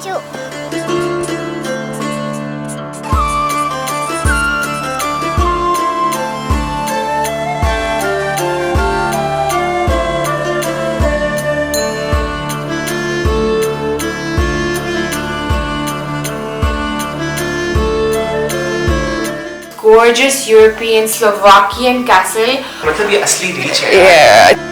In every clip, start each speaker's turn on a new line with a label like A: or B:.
A: Thank you.
B: Gorgeous European Slovakian castle.
C: मतलब ये असली रीच है।
B: Yeah.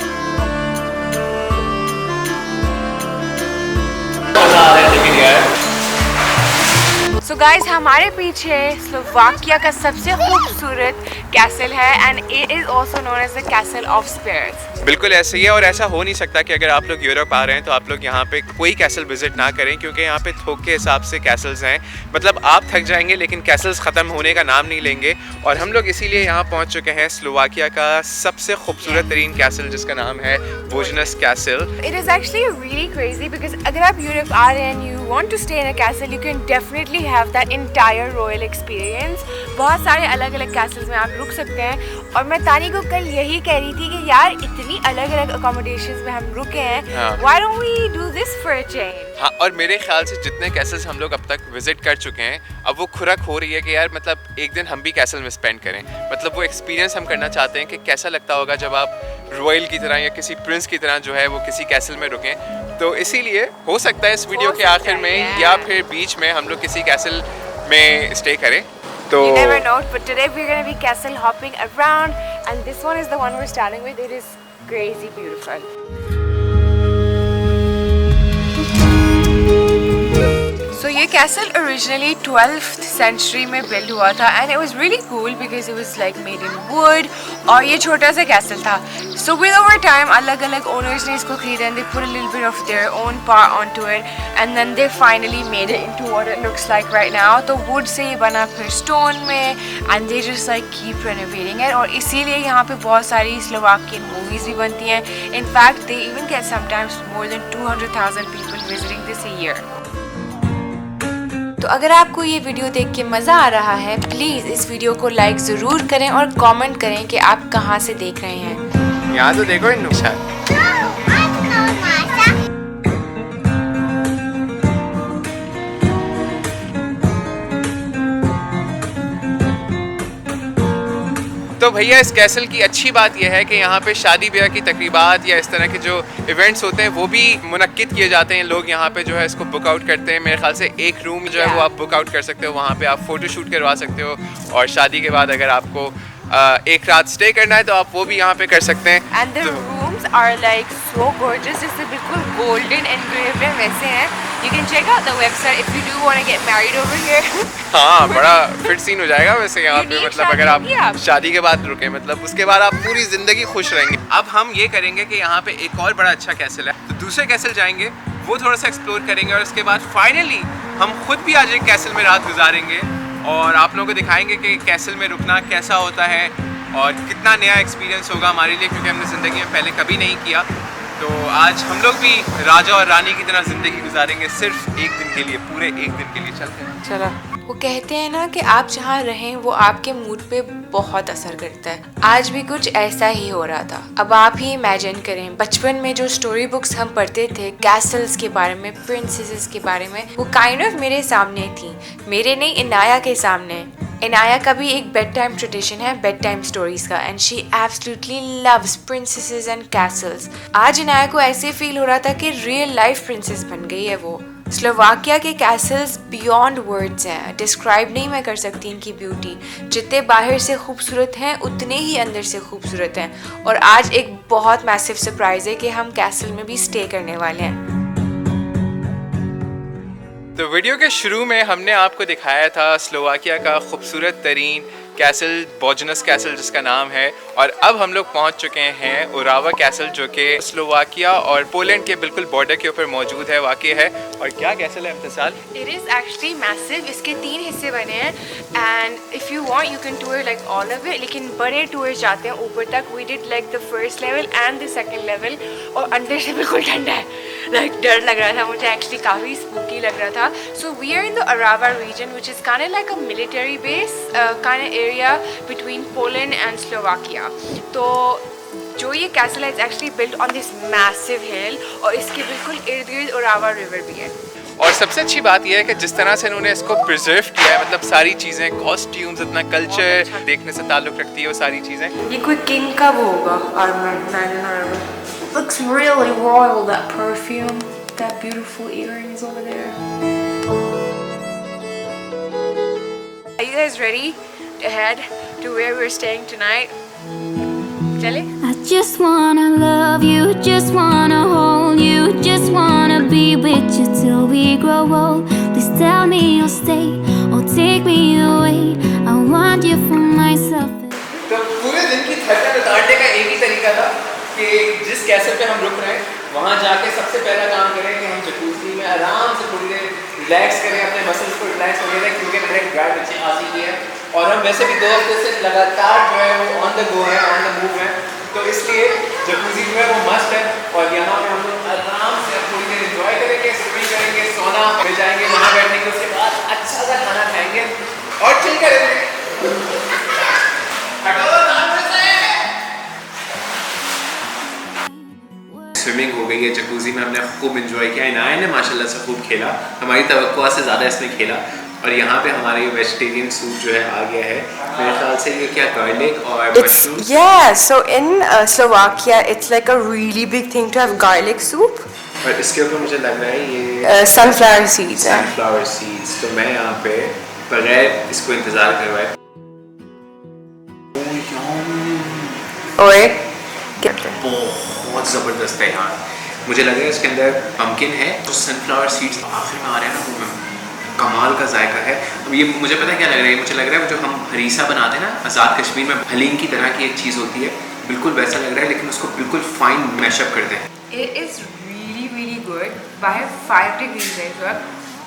B: So guys, हमारे पीछे स्लोवाकिया का सबसे खूबसूरत कैसल है and it is also known as the Castle of Spirits.
C: बिल्कुल ऐसे ही है और ऐसा हो नहीं सकता कि अगर आप लोग यूरोप आ रहे हैं तो आप लोग यहाँ पे कोई कैसल विजिट ना करें, क्योंकि यहाँ पे थोक के हिसाब से कैसल्स हैं। मतलब आप थक जाएंगे लेकिन कैसल्स ख़त्म होने का नाम नहीं लेंगे। और हम लोग इसीलिए यहाँ पहुँच चुके हैं स्लोवाकिया का सबसे खूबसूरत तरीन कैसल, जिसका नाम है बोजनस castle.
B: It is actually really crazy because अगर आप यूरोप आ रहे हैं and you want to stay in a castle, you can definitely have that entire royal experience. बहुत सारे अलग अलग कैसल्स में आप रुक सकते हैं। और मैं तानी को कल यही कह रही थी कि यार इतनी अलग अलग अकोमोडेशंस में हम रुके हैं,
C: हाँ।
B: why don't we do this for a change?
C: हाँ, और मेरे ख्याल से जितने कैसल्स हम लोग अब तक विजिट कर चुके हैं, अब वो खुरक हो रही है कि यार मतलब एक दिन हम भी कैसल में स्पेंड करें। मतलब वो एक्सपीरियंस हम करना चाहते हैं कि कैसा लगता होगा जब आप रॉयल की तरह या किसी प्रिंस की तरह जो है वो किसी कैसल में रुकें। तो इसीलिए हो सकता है इस वीडियो के आखिर में या फिर बीच में हम लोग किसी कैसल में स्टे करें। तो
B: You never know, but today we're going to be castle hopping around and this one is the one we're starting with. It is crazy beautiful. So ये कैसल originally 12th century में built हुआ था and it was really cool because it was like made in wood और ये छोटा सा castle था. So with over time अलग अलग owners ने इसको खरीदा and they put a little bit of their own part onto it and then they finally made it into what it looks like right now. तो wood से ये बना फिर stone में and they just like keep renovating it और इसीलिए यहाँ पे बहुत सारी Slovakian movies भी बनती हैं. In fact they even get sometimes more than 200,000 people visiting this a year. तो अगर आपको ये वीडियो देख के मज़ा आ रहा है, प्लीज़ इस वीडियो को लाइक ज़रूर करें और कमेंट करें कि आप कहाँ से देख रहे हैं।
C: यहाँ तो देखो इन नुकसान। तो भैया इस कैसल की अच्छी बात यह है कि यहाँ पे शादी ब्याह की तकरीबात या इस तरह के जो इवेंट्स होते हैं वो भी मुनक्किद किए जाते हैं। लोग यहाँ पे जो है इसको बुक आउट करते हैं। मेरे ख्याल से एक रूम जो है वो आप बुक आउट कर सकते हो, वहाँ पे आप फ़ोटो शूट करवा सकते हो और शादी के बाद अगर आपको एक रात स्टे करना है तो आप वो भी यहाँ पे कर सकते हैं।
B: And the rooms are like so gorgeous, जैसे बिल्कुल गोल्डन एनग्रेव्ड वैसे हैं। You can check out the website if you do want to get married over here.
C: हाँ, बड़ा फिट सीन हो जाएगा वैसे यहाँ पे। मतलब अगर आप शादी के बाद रुके, मतलब उसके बाद आप पूरी जिंदगी खुश रहेंगे। अब हम ये करेंगे कि यहाँ पे एक और बड़ा अच्छा कैसल है, तो दूसरे कैसल जाएंगे, वो थोड़ा सा एक्सप्लोर करेंगे और उसके बाद फाइनली हम खुद भी आज एक कैसल में रात गुजारेंगे और आप लोगों को दिखाएंगे कि कैसल में रुकना कैसा होता है और कितना नया एक्सपीरियंस होगा हमारे लिए, क्योंकि हमने ज़िंदगी में पहले कभी नहीं किया। तो आज हम लोग भी राजा और रानी की तरह ज़िंदगी गुजारेंगे, सिर्फ एक दिन के लिए, पूरे एक दिन के लिए चलते हैं।
B: चलो। वो कहते हैं ना कि आप जहाँ रहें वो आपके मूड पे बहुत असर करता है। आज भी कुछ ऐसा ही हो रहा था। अब आप ही इमेजिन करें, बचपन में जो स्टोरी बुक्स हम पढ़ते थे कैसल्स के बारे में, प्रिंसेसेस के बारे में, वो काइंड ऑफ मेरे सामने थी। मेरे नहीं, इनाया के सामने। इनाया का भी एक बेड टाइम ट्रेडिशन है, बेड टाइम स्टोरीज का, and she absolutely loves princesses and Castle's. आज इनाया को ऐसे फील हो रहा था कि रियल लाइफ प्रिंसेस बन गई है वो। स्लोवाकिया के कैसल्स बियॉन्ड वर्ड्स हैं, डिस्क्राइब नहीं मैं कर सकती इनकी ब्यूटी। जितने बाहर से खूबसूरत हैं उतने ही अंदर से खूबसूरत हैं। और आज एक बहुत मैसिव सरप्राइज है कि हम कैसल में भी स्टे करने वाले हैं।
C: तो वीडियो के शुरू में हमने आपको दिखाया था स्लोवाकिया का खूबसूरत तरीन कैसल, बोजनस कैसल जिसका नाम है, और अब हम लोग पहुंच चुके हैं ओरावा कैसल, जो कि स्लोवाकिया और पोलैंड के बिल्कुल बॉर्डर के ऊपर मौजूद है, वाक़ई है। और क्या कैसल है इम्तिसाल?
B: It is actually massive. इसके 3 हिस्से बने हैं and if you want you can tour like all of it, लेकिन बड़े टूर जाते हैं ऊपर तक। We did like the first level and the second level और अंदर से बिल्कुल ठंडा है, लाइक डर लग रहा था मुझे, एक्चुअली काफ़ी स्पूकी लग रहा था। So we are in the Arava region which is kind like a military base kind area between Poland and Slovakia. तो जो ये कैसल है, it's actually built on this massive hill और इसके बिल्कुल इर्द गिर्द ओरावा रिवर भी है।
C: और सबसे अच्छी बात यह है कि जिस तरह से इन्होंने इसको प्रिजर्व किया है, मतलब सारी चीज़ें, कॉस्ट्यूम्स, इतना कल्चर देखने से ताल्लुक़ रखती है वो सारी चीज़ें।
B: ये कोई किंग का वो होगा ornament. Looks really royal, that perfume, that beautiful earrings over there. Are you guys ready to head to where we're staying tonight? Chale?
A: I just wanna love you, just wanna hold you, just wanna be with you till we grow old. Please tell me you'll stay or take me away. I want you for myself.
C: तो पूरे दिन की थकान उतारने का एक ही तरीका था कि जिस कैसल पे हम रुक रहे हैं वहाँ जाके सबसे पहला काम करें कि हम जकूज़ी में आराम से थोड़ी देर रिलैक्स करें, अपने मसल्स को रिलैक्स होने दें, क्योंकि मेरे ग्रैड बच्चे आ चुकी है और हम वैसे भी 2 हफ्ते से लगातार जो है वो ऑन द गो है, ऑन द मूव है, तो इसलिए जकूज़ी जो है वो मस्ट है। और यहाँ पे हम लोग आराम से थोड़ी देर इंजॉय करेंगे, स्विमिंग करेंगे, सोना मिल जाएंगे, वहाँ बैठेंगे, उसके बाद अच्छा सा खाना खाएंगे और चिल करेंगे। स्विमिंग हो गई है, जकूज़ी में हमने खूब इंजॉय किया, इनाया ने माशाल्लाह से खूब खेला, हमारी तवक्कुआ से ज़्यादा इसने खेला। और यहाँ पे हमारे ये वेजिटेरियन सूप जो है आ गया है, मेरे ख्याल से ये क्या गार्लिक और mushroom.
B: Yeah, so in Slovakia it's like a really big thing to have garlic soup.
C: और इसके ऊपर मुझे लग रहा है ये
B: sunflower seeds है।
C: sunflower seeds। तो मैं यहाँ पे बगैर इसको इंतज़ार करवाए
B: ओए
C: बहुत ज़बरदस्त है यार। मुझे लग रहा है इसके अंदर पम्पकिन है, तो सनफ्लावर सीड्स आखिर में आ रहे हैं ना, वो कमाल का जायका है। अब ये मुझे पता है क्या लग रहा है, मुझे लग रहा है जो हम हरीसा बनाते हैं ना आज़ाद कश्मीर में, हलीम की तरह की एक चीज़ होती है, बिल्कुल वैसा लग रहा है, लेकिन उसको बिल्कुल फाइन मैशअप करते हैं।
B: It is really really good. बाहर 5 degrees है इस वक्त,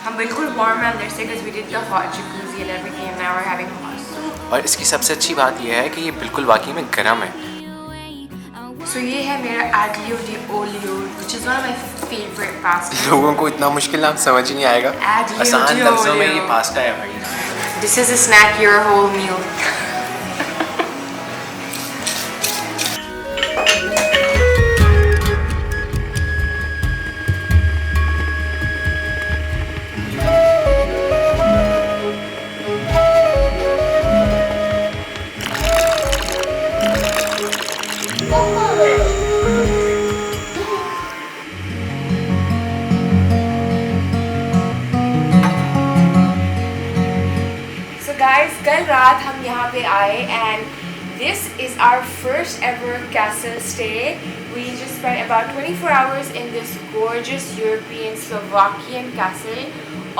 B: हम बिल्कुल warm है अंदर से because we did the hot jacuzzi and everything and now we're having hot soup.
C: और इसकी सबसे अच्छी बात यह है कि ये बिल्कुल वाकई में गर्म है।
B: So ये है मेरा aglio di olio, which is one of my favorite pastas.
C: लोगों को इतना मुश्किल नाम समझ ही नहीं आएगा,
B: Aglio
C: आसान
B: di
C: लफ्ज़ों में
B: olio.
C: ये पास्ता है भाई।
B: This is a snack, your whole meal. कल रात हम यहाँ पे आए and this is our first ever castle stay. We just spent about 24 hours in this gorgeous European Slovakian castle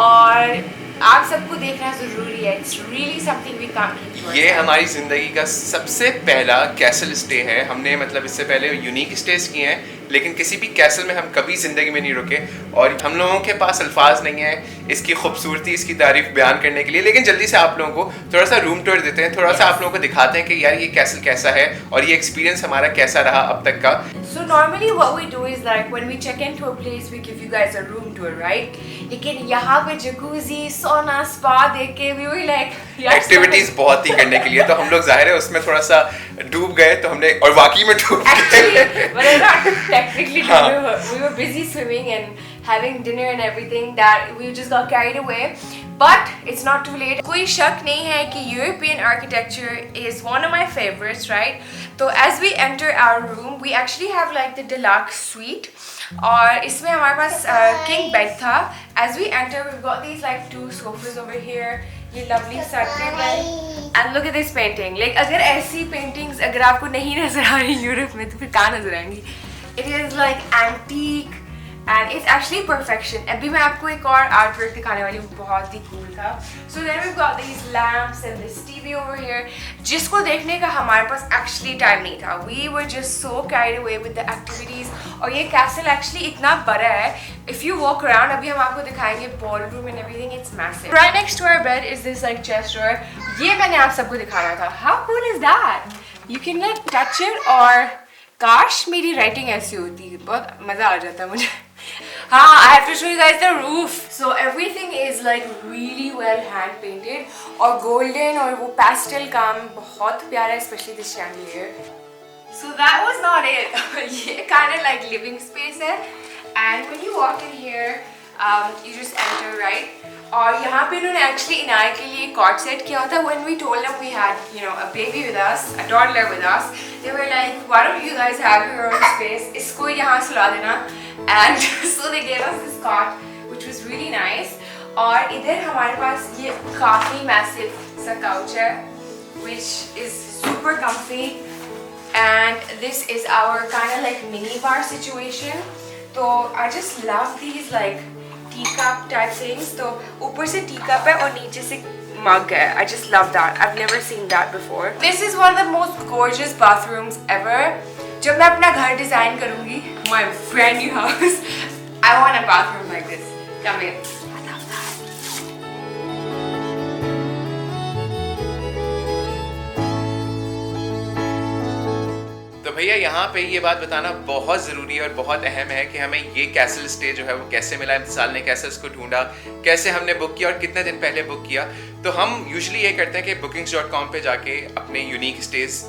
B: और आप सबको देखना ज़रूरी है। It's really something we can't keep to ourselves.
C: ये हमारी ज़िंदगी का सबसे पहला कैसल स्टे है। हमने मतलब इससे पहले यूनिक स्टेज किए हैं, लेकिन किसी भी कैसल में हम कभी ज़िंदगी में नहीं रुके और हम लोगों के पास अल्फाज नहीं है इसकी खूबसूरती, इसकी तारीफ बयान करने के लिए। लेकिन जल्दी से आप लोगों को थोड़ा सा रूम टूर देते हैं, थोड़ा सा आप लोगों को दिखाते हैं कि यार ये कैसल कैसा है और ये एक्सपीरियंस हमारा कैसा रहा अब तक का।
B: So normally what we do is like when we check into a place we give you guys a room tour, right? लेकिन यहाँ पे जकूज़ी, सोना, स्पा देख के we were like
C: एक्टिविटीज बहुत ही करने के लिए, तो हम लोग जाहिर है उसमें थोड़ा सा डूब गए, तो हमने और वाकई में डूब
B: Actually, but not technically, we were busy swimming and having dinner and everything that we just got carried away. But it's not too late. कोई शक नहीं है कि European architecture is one of my favorites, right? So as we enter our room, we actually have like the deluxe suite. और इसमें हमारे पास king bed था. As we enter, we've got these like 2 sofas over here. ये lovely side table. And look at this painting. Like अगर ऐसी paintings अगर आपको नहीं नजर आ रही यूरोप में तो फिर कहाँ नजर आएंगी? It is like antique and it's actually perfection. अभी मैं आपको एक और artwork दिखाने वाली हूँ, बहुत ही cool था. So then we've got these lamps and this TV over here, जिसको देखने का हमारे पास actually time नहीं था. We were just so carried away with the activities. और ये castle actually इतना बड़ा है. If you walk around, अभी हम आपको दिखाएंगे ballroom and everything. It's massive. Right next to our bed is this like chest drawer. ये मैंने आप सबको दिखाना था. How cool is that? You can like touch it और काश मेरी writing ऐसी होती, बहुत मजा आ जाता मुझे. हाँ, I have to show you guys the roof. So everything is like really well hand painted और golden और वो pastel काम बहुत प्यारा है, especially this chandelier. So that was not it. ये kind of like living space है. And when you walk in here, You just enter, right? और यहाँ पे इन्होंने एक्चुअली इनाया के लिए कॉट सेट किया था. When we told them we had, you know, a baby with us, a toddler with us, they were like, why don't you guys have your own space? इसको यहाँ सुला देना. And so they gave us this cot, which was really nice. और इधर हमारे पास ये काफी massive सा couch है, which is super comfy. And this is our kind of like mini bar situation. So I just love these like teacup type things. तो ऊपर से teacup है और नीचे से mug है. I just love that. I've never seen that before. This is one of the most gorgeous bathrooms ever. जब मैं अपना घर डिजाइन करूँगी, my brand new house, I want a bathroom like this. Come in. I love that.
C: तो भैया यहाँ पे ये बात बताना बहुत ज़रूरी है और बहुत अहम है कि हमें ये कैसल स्टे जो है वो कैसे मिला, इंतज़ार ने कैसे उसको ढूंढा, कैसे हमने बुक किया और कितने दिन पहले बुक किया. तो हम यूजुअली ये करते हैं कि bookings.com पे जाके अपने यूनिक स्टेज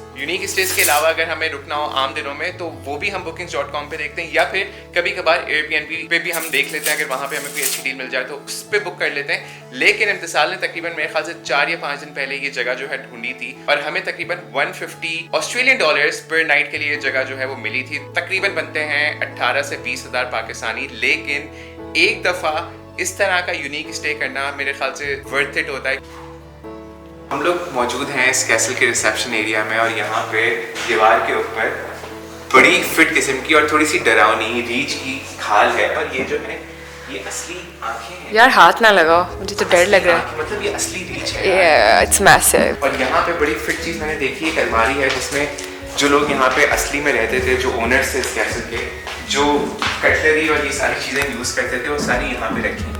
C: के अलावा अगर हमें रुकना हो आम दिनों में तो वो भी हम bookings.com पे देखते हैं, या फिर कभी कभार Airbnb पे भी हम देख लेते हैं. अगर वहाँ पे हमें कोई अच्छी डील मिल जाए तो उस पर बुक कर लेते हैं. लेकिन इंतज़ार ने तकरीबन मेरे ख्याल से 4 या 5 दिन पहले ये जगह जो है ढूंढी थी और हमें तकरीबन $150 ऑस्ट्रेलियन पर नाइट के लिए जगह जो है वो मिली थी. तकरीबन बनते हैं 18 से 20 हज़ार पाकिस्तानी. लेकिन एक दफ़ा इस तरह का यूनिक स्टे करना मेरे ख्याल से वर्थ इट होता है. हम लोग मौजूद हैं इस कैसल के रिसेप्शन एरिया में और यहाँ पे दीवार के ऊपर बड़ी फिट किस्म की और थोड़ी सी डरावनी रीछ की खाल है. और ये जो है ये असली आंखें हैं.
B: यार हाथ ना लगाओ, मुझे तो डर लग रहा है.
C: मतलब ये असली रीछ है.
B: It's massive.
C: और यहाँ पे बड़ी फिट चीज़ मैंने देखी, एक अलमारी है जिसमें जो लोग यहाँ पे असली में रहते थे, जो ओनर्स थे इस कैसल के, जो कटलरी और ये सारी चीज़ें यूज़ करते थे वो सारी यहाँ पे रखी हैं.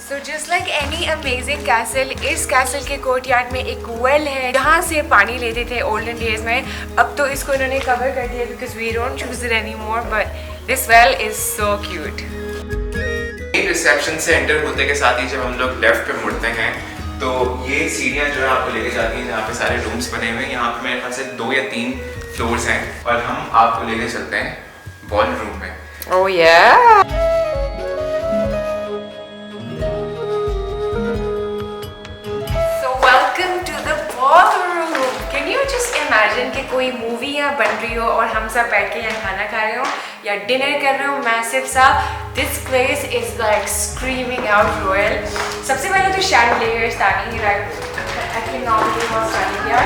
B: So just like any amazing castle, इस castle के कोर्टयार्ड में एक वेल है जहाँ से पानी लेते थे ओल्डन डेज में. अब तो इसको इन्होंने कवर कर दिया because we don't use it anymore, but this well is so cute.
C: Reception से एंटर होते के साथ ही जब हम लोग लेफ्ट पे मुड़ते हैं तो ये सीढ़ियाँ जो है आपको लेके जाती हैं जहाँ पे सारे रूम्स बने हुए हैं. यहाँ पे मेरे ख्याल से 2 या 3 फ्लोर्स हैं और हम आपको लेके चलते हैं बॉल रूम में.
B: Oh yeah. So welcome to the ballroom. Can you just imagine कि कोई मूवी यहाँ बन रही हो और हम सब बैठ के यहाँ खाना खा रहे हो या डिनर कर रहे हो मैसिव सा. This place is like screaming out royal. सबसे पहले तो chandeliers ताकि like I can normally बहुत chandelier.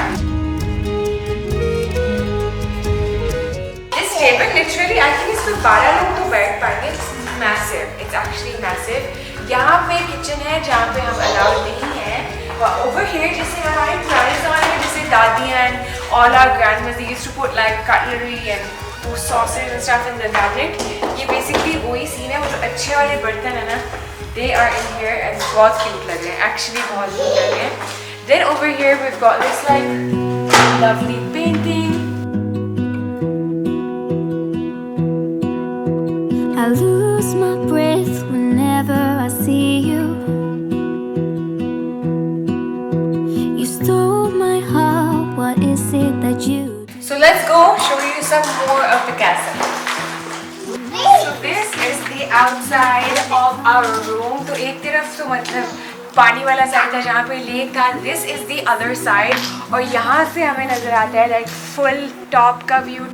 B: This table literally I think इसमें 12 लोग तो बैठ पाएंगे. It's massive. It's actually massive. यहाँ पे किचन है जहाँ पे हम अलाउड नहीं है. Over here जैसे हमारे पुराने ज़माने में जैसे दादियाँ and all our grandmas they used to put like cutlery and sauces and stuff in the cabinet. ये basically वही सीन है. वो जो अच्छे वाले बर्तन है ना, they are in here and बहुत cute लग रहे हैं. Actually बहुत cute लग रहे हैं. Then over here we've got this like lovely painting.
A: I lose my breath whenever I see you. You stole my heart, what is it that you do?
B: So let's go show you some more of the castle. So this is the outside of our room. तो एक तरफ तो मतलब पानी वाला side था जहाँ पे लेक था. This is the other side और यहाँ से हमें नजर आता है like full top का व्यू.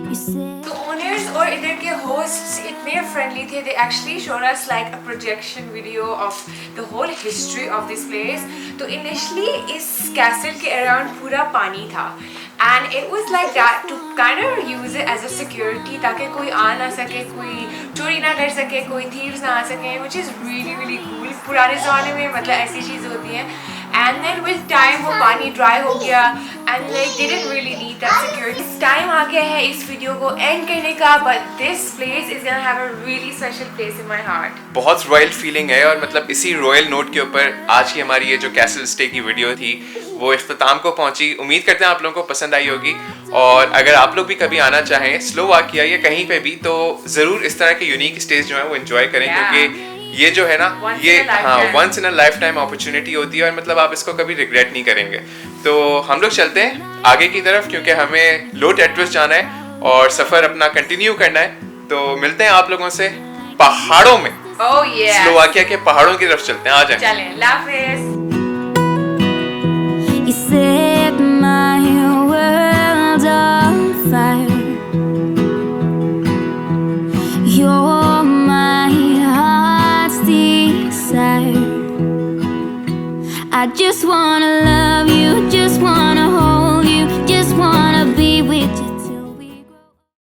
A: You said
B: तो owners और इधर के hosts इतने friendly थे. They actually showed us like a projection video of the whole history of this place. तो initially इस castle के around पूरा पानी था. And it was like that to kind of use it as a security ताकि कोई आ ना सके, कोई चोरी ना कर सके, कोई thieves ना आ सके, which is really really cool. पुराने ज़माने में मतलब ऐसी चीज़ होती है. And then with time वो पानी dry हो गया and like they didn't really need that security. Time आ गया है इस वीडियो को end करने का, but this place is gonna have a really special place in my heart.
C: बहुत रॉयल फीलिंग है और मतलब इसी रॉयल नोट के ऊपर आज की हमारी ये जो कैसल स्टे की वीडियो थी वो इख्तिताम को पहुंची. उम्मीद करते हैं आप लोगों को पसंद आई होगी और अगर आप लोग भी कभी आना चाहें स्लोवाकिया या कहीं पे भी तो ज़रूर इस तरह के यूनिक स्टेज जो है वो एंजॉय करें. क्योंकि ये जो है ना
B: Once
C: ये
B: in a
C: हाँ
B: lifetime.
C: Once in a life time opportunity होती है और मतलब आप इसको कभी रिग्रेट नहीं करेंगे। तो हम लोग चलते हैं आगे की तरफ क्योंकि हमें लो टेट्रस जाना है और सफर अपना कंटिन्यू करना है। तो मिलते हैं आप लोगों से पहाड़ों में।
B: Oh yeah.
C: स्लोवाकिया के पहाड़ों की तरफ चलते हैं, आ जाएं।
B: चलें, lavish.
A: You set my world on fire. You're my heart's desire. I just wanna love you, just wanna hold